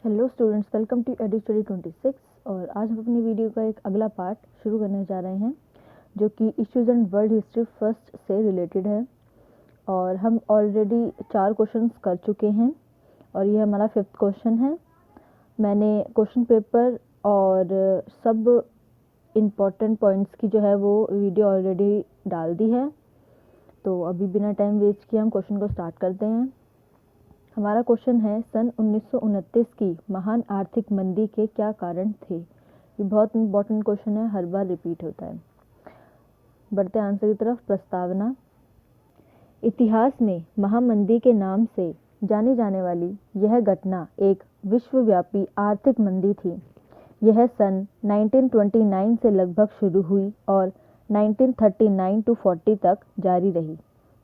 Hello students, welcome to AD study 26। और आज हम अपनी वीडियो का एक अगला पार्ट शुरू करने जा रहे हैं जो कि issues and world history first से रिलेटेड है। और हम ऑलरेडी 4 क्वेश्चंस कर चुके हैं और ये हमारा 5th क्वेश्चन है। मैंने क्वेश्चन पेपर और सब इम्पॉर्टेंट पॉइंट्स की जो है वो वीडियो ऑलरेडी डाल दी है। तो अभी बिना टाइम वेस्ट किए हम क्वेश्चन को स्टार्ट करते हैं। हमारा क्वेश्चन है, सन 1929 की महान आर्थिक मंदी के क्या कारण थे। ये बहुत इंपॉर्टेंट क्वेश्चन है, हर बार रिपीट होता है। बढ़ते आंसर की तरफ। प्रस्तावना। इतिहास में महामंदी के नाम से जानी जाने वाली यह घटना एक विश्वव्यापी आर्थिक मंदी थी। यह सन 1929 से लगभग शुरू हुई और 1939 to 40 तक जारी रही।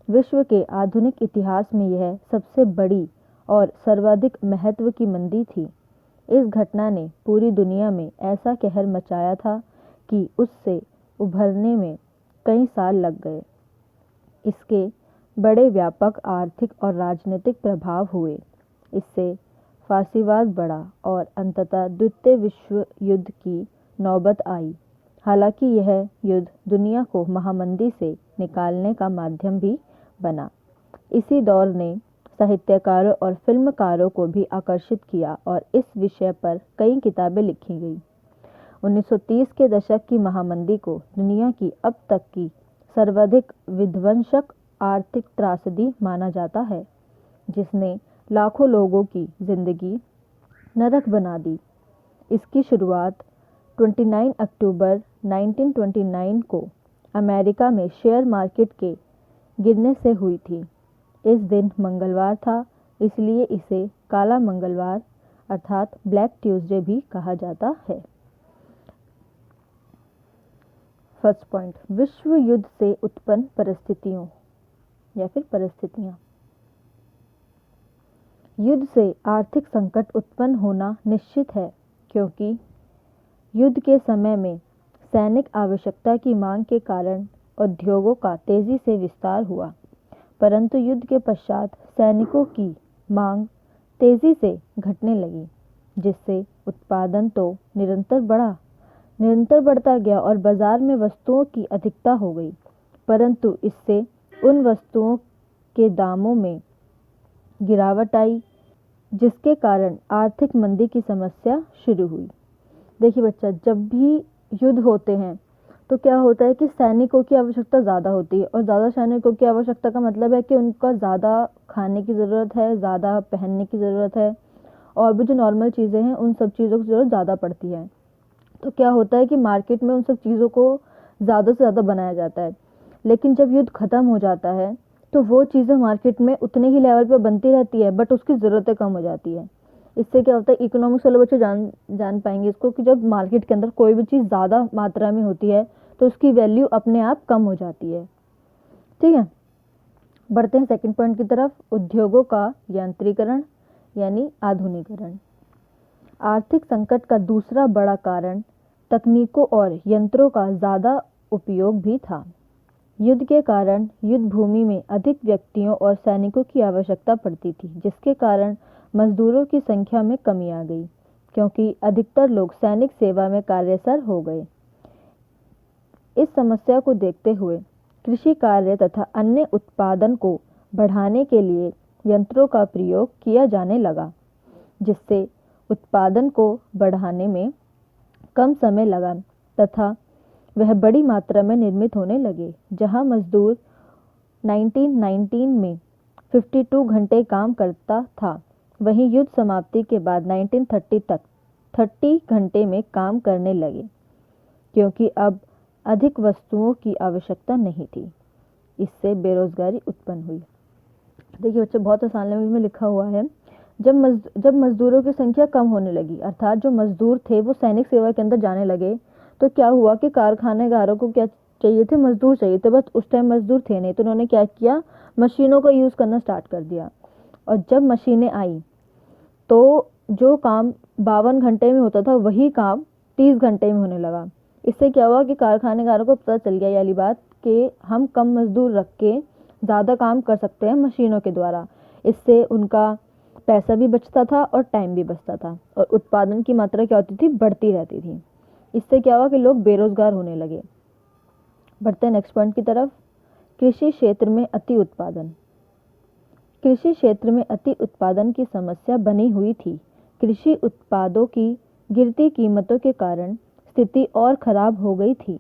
विश्व के आधुनिक इतिहास में यह सबसे बड़ी और सर्वाधिक महत्व की मंदी थी। इस घटना ने पूरी दुनिया में ऐसा कहर मचाया था कि उससे उभरने में कई साल लग गए। इसके बड़े व्यापक आर्थिक और राजनीतिक प्रभाव हुए। इससे फासीवाद बढ़ा और अंततः द्वितीय विश्व युद्ध की नौबत आई। हालांकि यह युद्ध दुनिया को महामंदी से निकालने का माध्यम भी बना। इसी दौर ने साहित्यकारों और फिल्मकारों को भी आकर्षित किया और इस विषय पर कई किताबें लिखी गई। 1930 के दशक की महामंदी को दुनिया की अब तक की सर्वाधिक विध्वंसक आर्थिक त्रासदी माना जाता है, जिसने लाखों लोगों की जिंदगी नरक बना दी। इसकी शुरुआत 29 अक्टूबर 1929 को अमेरिका में शेयर मार्केट के गिरने से हुई थी। इस दिन मंगलवार था, इसलिए इसे काला मंगलवार अर्थात ब्लैक ट्यूसडे भी कहा जाता है। फर्स्ट पॉइंट, विश्व युद्ध से उत्पन्न परिस्थितियों या फिर परिस्थितियां। युद्ध से आर्थिक संकट उत्पन्न होना निश्चित है, क्योंकि युद्ध के समय में सैनिक आवश्यकता की मांग के कारण उद्योगों का तेजी से विस्तार हुआ। परंतु युद्ध के पश्चात सैनिकों की मांग तेजी से घटने लगी, जिससे उत्पादन तो निरंतर बढ़ता गया और बाजार में वस्तुओं की अधिकता हो गई, परंतु इससे उन वस्तुओं के दामों में गिरावट आई, जिसके कारण आर्थिक मंदी की समस्या शुरू हुई। देखिए बच्चा, जब भी युद्ध होते हैं तो क्या होता है कि सैनिकों की आवश्यकता ज़्यादा होती है, और ज़्यादा सैनिकों की आवश्यकता का मतलब है कि उनका ज़्यादा खाने की ज़रूरत है, ज़्यादा पहनने की ज़रूरत है, और भी जो नॉर्मल चीज़ें हैं उन सब चीज़ों की ज़रूरत ज़्यादा पड़ती है। तो क्या होता है कि मार्केट में उन सब चीज़ों को ज़्यादा से ज़्यादा बनाया जाता है। लेकिन जब युद्ध ख़त्म हो जाता है तो वो चीज़ें मार्केट में उतने ही लेवल पर बनती रहती है, बट उसकी ज़रूरतें कम हो जाती है। इससे क्या होता है, इकोनॉमिक्स वाले बच्चे जान पाएंगे इसको, कि जब मार्केट के अंदर कोई भी चीज़ ज़्यादा मात्रा में होती है तो उसकी वैल्यू अपने आप कम हो जाती है। ठीक है, बढ़ते हैं सेकंड पॉइंट की तरफ। उद्योगों का यांत्रिकरण यानी आधुनिकीकरण। आर्थिक संकट का दूसरा बड़ा कारण तकनीकों और यंत्रों का ज़्यादा उपयोग भी था। युद्ध के कारण युद्ध भूमि में अधिक व्यक्तियों और सैनिकों की आवश्यकता पड़ती थी, जिसके कारण मजदूरों की संख्या में कमी आ गई, क्योंकि अधिकतर लोग सैनिक सेवा में कार्यरत हो गए। इस समस्या को देखते हुए कृषि कार्य तथा अन्य उत्पादन को बढ़ाने के लिए यंत्रों का प्रयोग किया जाने लगा, जिससे उत्पादन को बढ़ाने में कम समय लगा तथा वह बड़ी मात्रा में निर्मित होने लगे। जहां मजदूर 1919 में 52 घंटे काम करता था, वहीं युद्ध समाप्ति के बाद 1930 तक 30 घंटे में काम करने लगे, क्योंकि अब अधिक वस्तुओं की आवश्यकता नहीं थी। इससे बेरोजगारी उत्पन्न हुई। देखिए बच्चे, बहुत आसान लैंग्वेज में लिखा हुआ है। जब मजदूरों की संख्या कम होने लगी, अर्थात जो मजदूर थे वो सैनिक सेवा के अंदर जाने लगे, तो क्या हुआ कि कारखानेदारों को क्या चाहिए थे, मजदूर चाहिए थे। बस उस टाइम मजदूर थे नहीं, तो उन्होंने क्या किया, मशीनों का यूज़ करना स्टार्ट कर दिया। और जब मशीनें आई तो जो काम 52 घंटे में होता था वही काम 30 घंटे में होने लगा। इससे क्या हुआ कि कारखानेदारों को पता चल गया ये वाली बात कि हम कम मजदूर रख के ज़्यादा काम कर सकते हैं मशीनों के द्वारा। इससे उनका पैसा भी बचता था और टाइम भी बचता था, और उत्पादन की मात्रा क्या होती थी, बढ़ती रहती थी। इससे क्या हुआ कि लोग बेरोजगार होने लगे। बढ़ते हैं नेक्स्ट पॉइंट की तरफ। कृषि क्षेत्र में अति उत्पादन। कृषि क्षेत्र में अति उत्पादन की समस्या बनी हुई थी। कृषि उत्पादों की गिरती कीमतों के कारण स्थिति और खराब हो गई थी।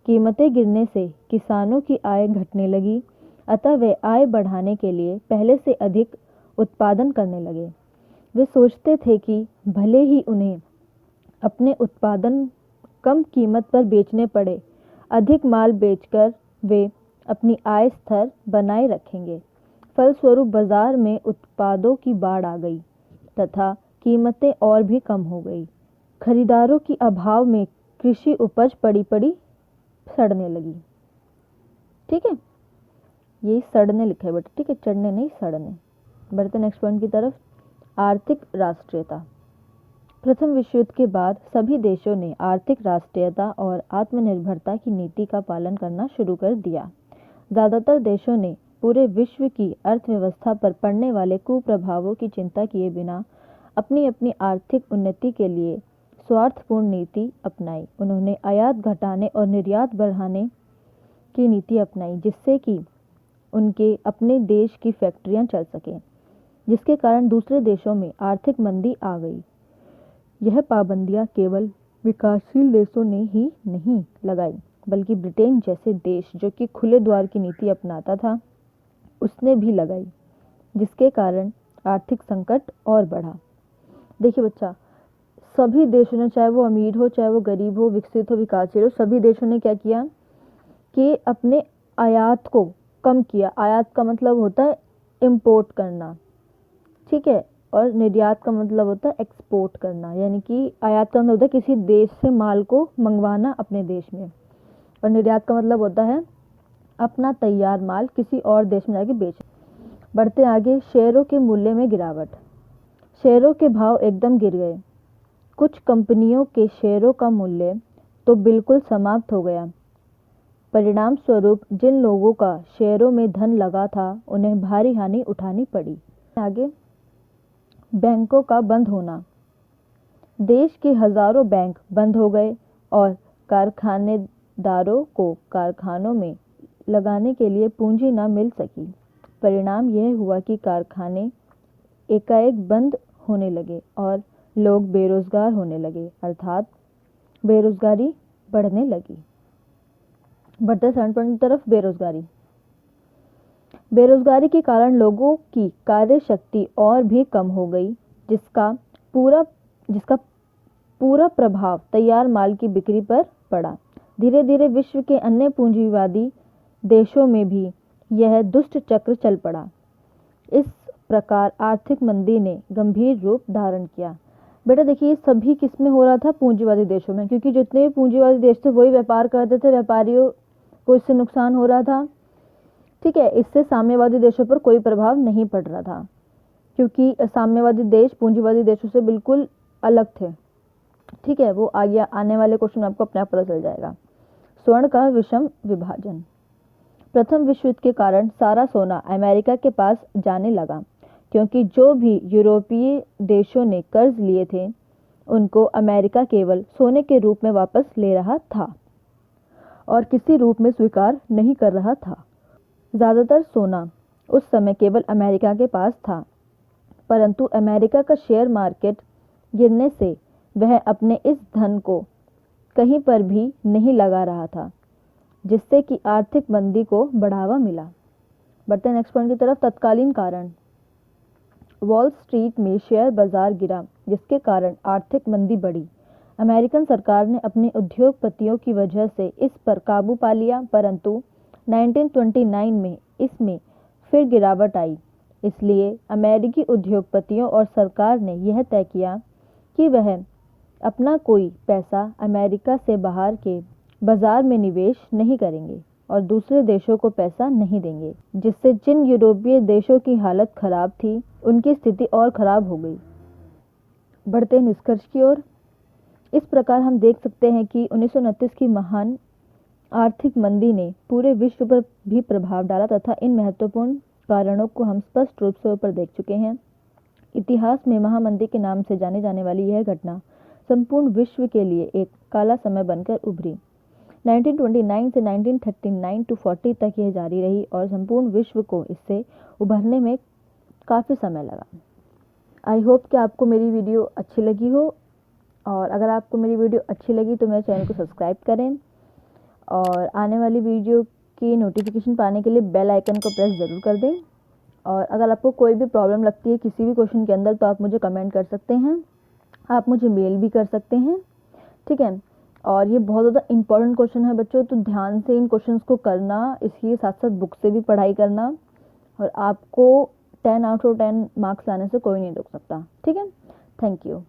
कीमतें गिरने से किसानों की आय घटने लगी, अतः वे आय बढ़ाने के लिए पहले से अधिक उत्पादन करने लगे। वे सोचते थे कि भले ही उन्हें अपने उत्पादन कम कीमत पर बेचने पड़े, अधिक माल बेचकर वे अपनी आय स्तर बनाए रखेंगे। फलस्वरूप बाजार में उत्पादों की बाढ़ आ गई तथा कीमतें और भी कम हो गई। खरीदारों की अभाव में कृषि उपज पड़ी पड़ी सड़ने लगी। ठीक है, ये सड़ने लिखा है बेटा, ठीक है, चढ़ने नहीं, सड़ने। बढ़ते नेक्स्ट पॉइंट की तरफ। आर्थिक राष्ट्रीयता। प्रथम विश्व युद्ध के बाद सभी देशों ने आर्थिक राष्ट्रीयता और आत्मनिर्भरता की नीति का पालन करना शुरू कर दिया। ज़्यादातर देशों ने पूरे विश्व की अर्थव्यवस्था पर पड़ने वाले कुप्रभावों की चिंता किए बिना अपनी अपनी आर्थिक उन्नति के लिए स्वार्थपूर्ण नीति अपनाई। उन्होंने आयात घटाने और निर्यात बढ़ाने की नीति अपनाई, जिससे कि उनके अपने देश की फैक्ट्रियां चल सकें, जिसके कारण दूसरे देशों में आर्थिक मंदी आ गई। यह पाबंदियां केवल विकासशील देशों ने ही नहीं लगाई, बल्कि ब्रिटेन जैसे देश जो कि खुले द्वार की नीति अपनाता था, उसने भी लगाई, जिसके कारण आर्थिक संकट और बढ़ा। देखिए बच्चा, सभी देशों ने, चाहे वो अमीर हो, चाहे वो गरीब हो, विकसित हो, विकासशील हो, सभी देशों ने क्या किया कि अपने आयात को कम किया। आयात का मतलब होता है इंपोर्ट करना, ठीक है, और निर्यात का मतलब होता है एक्सपोर्ट करना। यानी कि आयात का मतलब होता है किसी देश से माल को मंगवाना अपने देश में, और निर्यात का मतलब होता है अपना तैयार माल किसी और देश में जाके बेचना। बढ़ते आगे। शेयरों के मूल्य में गिरावट। शेयरों के भाव एकदम गिर गए। कुछ कंपनियों के शेयरों का मूल्य तो बिल्कुल समाप्त हो गया। परिणाम स्वरूप जिन लोगों का शेयरों में धन लगा था, उन्हें भारी हानि उठानी पड़ी। आगे। बैंकों का बंद होना। देश के हजारों बैंक बंद हो गए और कारखानेदारों को कारखानों में लगाने के लिए पूंजी न मिल सकी। परिणाम यह हुआ कि कारखाने एकाएक बंद होने लगे और लोग बेरोजगार होने लगे, अर्थात बेरोजगारी बढ़ने लगी। बढ़ते सैंड की तरफ। बेरोजगारी। बेरोजगारी के कारण लोगों की कार्य शक्ति और भी कम हो गई, जिसका पूरा प्रभाव तैयार माल की बिक्री पर पड़ा। धीरे धीरे विश्व के अन्य पूंजीवादी देशों में भी यह दुष्ट चक्र चल पड़ा। इस प्रकार आर्थिक मंदी ने गंभीर रूप धारण किया। बेटा देखिए, सभी किस में हो रहा था? पूंजीवादी देशों में, क्योंकि जितने भी पूंजीवादी देश थे वही व्यापार करते थे, व्यापारियों को इससे नुकसान हो रहा था। ठीक है, इससे साम्यवादी देशों पर कोई प्रभाव नहीं पड़ रहा था, क्योंकि साम्यवादी देश पूंजीवादी देशों से बिल्कुल अलग थे। ठीक है, वो आगे आने वाले क्वेश्चन आपको अपने आप पता चल जाएगा। स्वर्ण का विषम विभाजन। प्रथम विश्व युद्ध के कारण सारा सोना अमेरिका के पास जाने लगा, क्योंकि जो भी यूरोपीय देशों ने कर्ज लिए थे, उनको अमेरिका केवल सोने के रूप में वापस ले रहा था और किसी रूप में स्वीकार नहीं कर रहा था। ज़्यादातर सोना उस समय केवल अमेरिका के पास था, परंतु अमेरिका का शेयर मार्केट गिरने से वह अपने इस धन को कहीं पर भी नहीं लगा रहा था, जिससे कि आर्थिक मंदी को बढ़ावा मिला। बढ़ते नेक्स्ट पॉइंट की तरफ। तत्कालीन कारण। वॉल स्ट्रीट में शेयर बाजार गिरा, जिसके कारण आर्थिक मंदी बढ़ी। अमेरिकन सरकार ने अपने उद्योगपतियों की वजह से इस पर काबू पा लिया, परंतु 1929 में इसमें फिर गिरावट आई। इसलिए अमेरिकी उद्योगपतियों और सरकार ने यह तय किया कि वह अपना कोई पैसा अमेरिका से बाहर के बाजार में निवेश नहीं करेंगे और दूसरे देशों को पैसा नहीं देंगे, जिससे जिन यूरोपीय देशों की हालत खराब थी, उनकी स्थिति और खराब हो गई। बढ़ते निष्कर्ष की ओर। इस प्रकार हम देख सकते हैं कि 1929 की महान आर्थिक मंदी ने पूरे विश्व पर भी प्रभाव डाला तथा इन महत्वपूर्ण कारणों को हम स्पष्ट रूप से ऊपर देख चुके हैं। इतिहास में महामंदी के नाम से जाने जाने वाली यह घटना संपूर्ण विश्व के लिए एक काला समय बनकर उभरी। 1929 से 1939 टू 40 तक यह जारी रही और संपूर्ण विश्व को इससे उभरने में काफ़ी समय लगा। आई होप कि आपको मेरी वीडियो अच्छी लगी हो, और अगर आपको मेरी वीडियो अच्छी लगी तो मेरे चैनल को सब्सक्राइब करें और आने वाली वीडियो की नोटिफिकेशन पाने के लिए बेल आइकन को प्रेस ज़रूर कर दें। और अगर आपको कोई भी प्रॉब्लम लगती है किसी भी क्वेश्चन के अंदर तो आप मुझे कमेंट कर सकते हैं, आप मुझे मेल भी कर सकते हैं, ठीक है। और ये बहुत ज़्यादा इंपॉर्टेंट क्वेश्चन है बच्चों, तो ध्यान से इन क्वेश्चंस को करना, इसलिए साथ साथ बुक से भी पढ़ाई करना, और आपको 10 आउट ऑफ 10 मार्क्स लाने से कोई नहीं रोक सकता, ठीक है। Thank you.